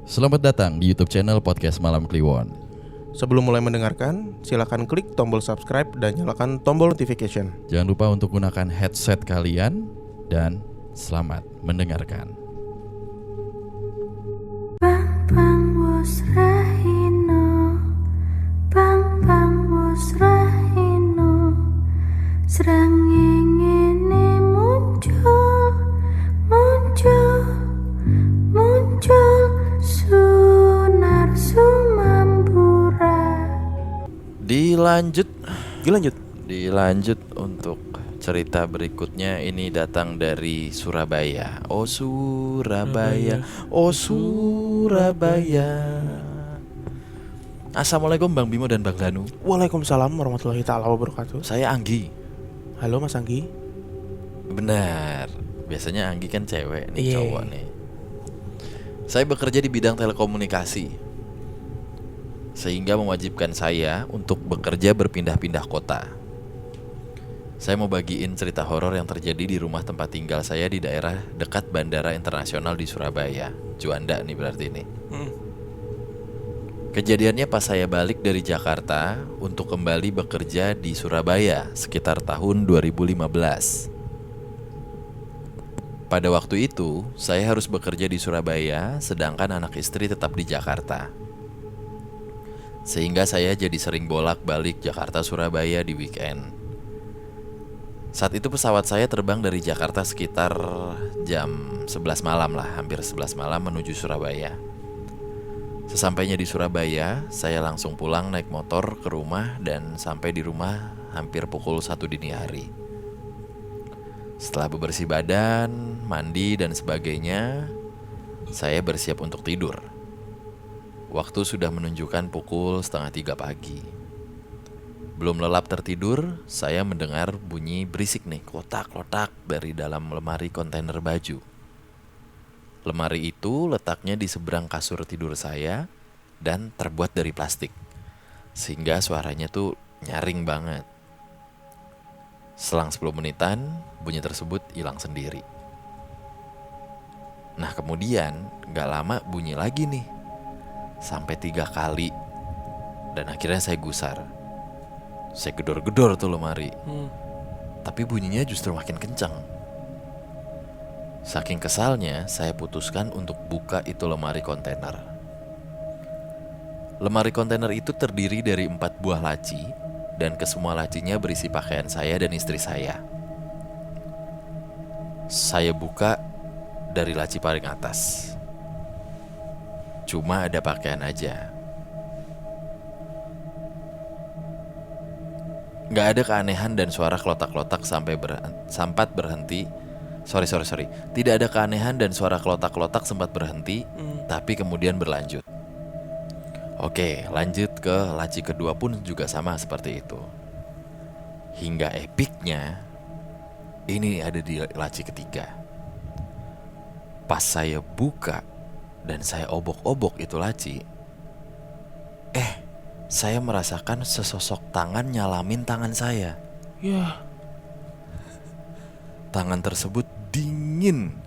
Selamat datang di YouTube channel Podcast Malam Kliwon. Sebelum mulai mendengarkan, silakan klik tombol subscribe dan nyalakan tombol notification. Jangan lupa untuk gunakan headset kalian dan selamat mendengarkan. Bang bang wos rahino, bang bang wos rahino, srengenge muncul, sunar sumambura. Dilanjut untuk cerita berikutnya. Ini datang dari Surabaya. Oh Surabaya, oh Surabaya. Assalamualaikum Bang Bimo dan Bang Danu. Waalaikumsalam warahmatullahi taala wabarakatuh. Saya Anggi. Halo Mas Anggi. Benar. Biasanya Anggi kan cewek nih, Iya. cowok nih. Saya bekerja di bidang telekomunikasi, sehingga mewajibkan saya untuk bekerja berpindah-pindah kota. Saya mau bagiin cerita horor yang terjadi di rumah tempat tinggal saya di daerah dekat Bandara Internasional di Surabaya. Juanda nih berarti ini. Kejadiannya pas saya balik dari Jakarta untuk kembali bekerja di Surabaya sekitar tahun 2015. Pada waktu itu, saya harus bekerja di Surabaya, sedangkan anak istri tetap di Jakarta. Sehingga saya jadi sering bolak-balik Jakarta-Surabaya di weekend. Saat itu pesawat saya terbang dari Jakarta sekitar jam 11 malam lah, hampir 11 malam menuju Surabaya. Sesampainya di Surabaya, saya langsung pulang naik motor ke rumah dan sampai di rumah hampir pukul 1 dini hari. Setelah bebersih badan, mandi dan sebagainya, saya bersiap untuk tidur. Waktu sudah menunjukkan pukul 2:30 pagi. Belum lelap tertidur, saya mendengar bunyi berisik nih, klotak-klotak dari dalam lemari kontainer baju. Lemari itu letaknya di seberang kasur tidur saya dan terbuat dari plastik, sehingga suaranya tuh nyaring banget. Selang 10 menitan, bunyi tersebut hilang sendiri. Nah kemudian gak lama bunyi lagi nih, sampai 3 kali. Dan akhirnya saya gusar. Saya gedor-gedor tuh lemari, tapi bunyinya justru makin kencang. Saking kesalnya, saya putuskan untuk buka itu lemari kontainer. Lemari kontainer itu terdiri dari 4 buah laci, dan kesemua lacinya berisi pakaian saya dan istri saya. Saya buka dari laci paling atas. Cuma ada pakaian aja. Gak ada keanehan dan suara klotak-klotak sempat berhenti. Sorry. Tidak ada keanehan dan suara klotak-klotak sempat berhenti, tapi kemudian berlanjut. Oke, lanjut ke laci kedua pun juga sama seperti itu. Hingga epiknya, ini ada di laci ketiga. Pas saya buka dan saya obok-obok itu laci, saya merasakan sesosok tangan nyalamin tangan saya. Ya. Tangan tersebut dingin.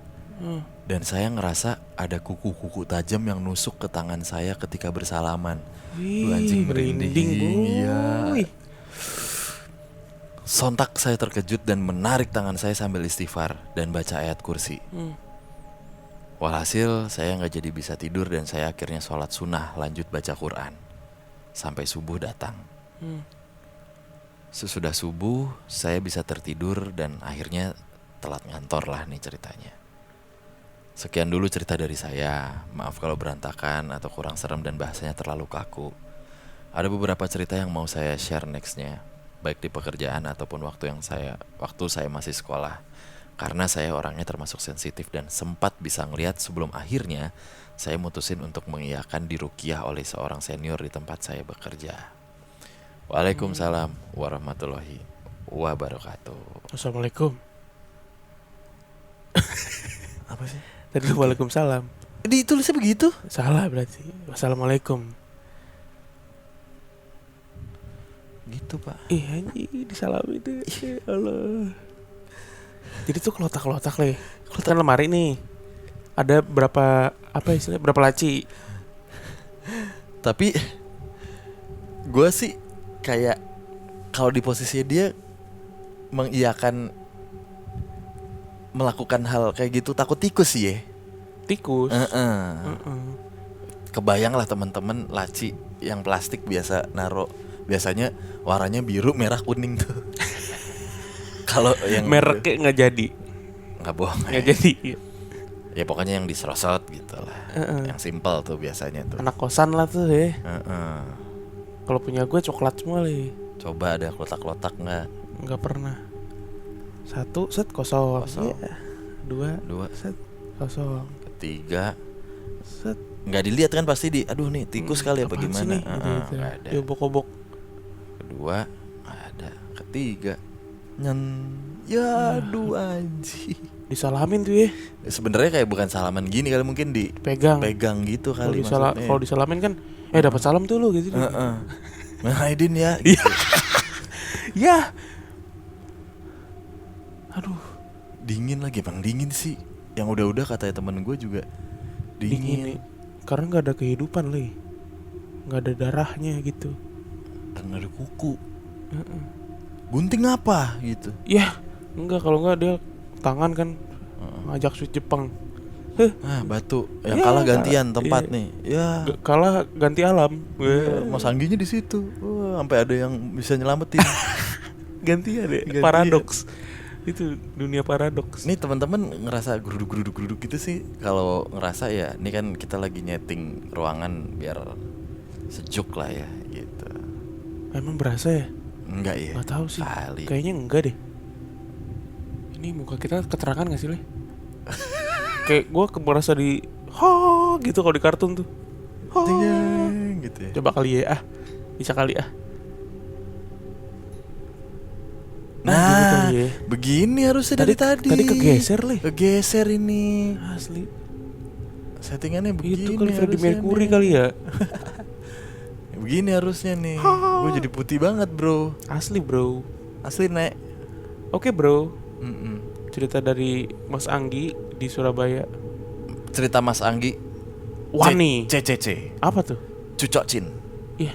Dan saya ngerasa ada kuku-kuku tajam yang nusuk ke tangan saya ketika bersalaman. Duh, anjing merinding. Iya. Sontak saya terkejut dan menarik tangan saya sambil istighfar dan baca ayat kursi. Walhasil saya gak jadi bisa tidur dan saya akhirnya sholat sunnah lanjut baca Quran sampai subuh datang. Sesudah subuh saya bisa tertidur dan akhirnya telat ngantor lah nih ceritanya. Sekian dulu cerita dari saya. Maaf kalau berantakan atau kurang serem dan bahasanya terlalu kaku. Ada beberapa cerita yang mau saya share nextnya, baik di pekerjaan ataupun waktu saya masih sekolah. Karena saya orangnya termasuk sensitif dan sempat bisa ngelihat sebelum akhirnya saya mutusin untuk mengiyakan diruqyah oleh seorang senior di tempat saya bekerja. Waalaikumsalam warahmatullahi wabarakatuh. Assalamualaikum. Apa sih? Tadi waalaikumsalam. Ditulisnya begitu? Salah berarti. Wassalamualaikum. Gitu pak. Anjing disalami itu. Ya Allah. Jadi tuh klotak-klotak nih. Kan lemari nih. Ada berapa berapa laci? Tapi gue sih kayak kalau di posisi dia mengiyakan melakukan hal kayak gitu takut tikus sih ya. Tikus. Kebayang lah teman-teman laci yang plastik biasa biasanya warnanya biru, merah, kuning tuh. Kalau yang Mereknya nggak jadi. nggak bohong. Nggak jadi. Ya pokoknya yang diserosot gitu lah. Yang simple tuh biasanya tuh. Anak kosan lah tuh ya. Heeh. Kalau punya gue coklat semua li. Coba ada kotak-kotak nggak? Nggak pernah. 1 set kosong. Kosong. Iya. 2 2 set kosong. 3 Set. nggak dilihat kan pasti aduh nih tikus kali apa Apaan sih gimana? nih? Gitu. Nggak ada. Diobok-obok. Kedua nggak ada. Ketiga ya aduh anjing. Disalamin tuh ya. Sebenarnya kayak bukan salaman gini kali, mungkin Pegang. gitu Kalau kali maksudnya. kalau disalamin kan dapat salam tuh lu gitu. Heeh. Nah, Aidin ya. Iya. Ya. Aduh, Dingin lagi, Bang. Dingin sih. Yang udah-udah katanya temen gue juga dingin nih. Karena nggak ada kehidupan li. Nggak ada darahnya gitu. Dan ada kuku. Gunting apa gitu. Ya, enggak, kalau enggak dia tangan kan ngajak sweet Jepang. Batu. Yang Ya, kalah gantian tempat iya. nih. Ya. Kalah ganti alam. Mas Angginya di situ. Sampai ada yang bisa nyelamatin. Gantian deh. Gantian. Paradoks. Itu dunia paradoks. Nih teman-teman ngerasa geruduk gitu sih. Kalau ngerasa ya, ini kan kita lagi nyeting ruangan biar sejuk lah ya gitu. Emang berasa ya? Enggak ya? Nggak tahu sih. Kali. Kayaknya enggak deh. Ini muka kita keterangan nggak sih le? Kayak gue merasa di gitu kalau di kartun tuh. Ding, gitu ya. Coba kali ya bisa kali Nah, gitu kali ya. begini harusnya dari tadi. Tadi kegeser le. Kegeser ini. Asli. Settingannya begini. Itu kali Freddie harusnya Mercury nih. kali ya. Begini harusnya nih. Gue jadi putih banget bro. Asli bro. Asli nek. Oke bro. Mm-mm. Cerita dari Mas Anggi di Surabaya. Cerita Mas Anggi. Wani. CCC. Apa tuh? Cucok Cin. Iya.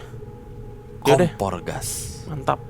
Yaudah. Kompor gas. Mantap.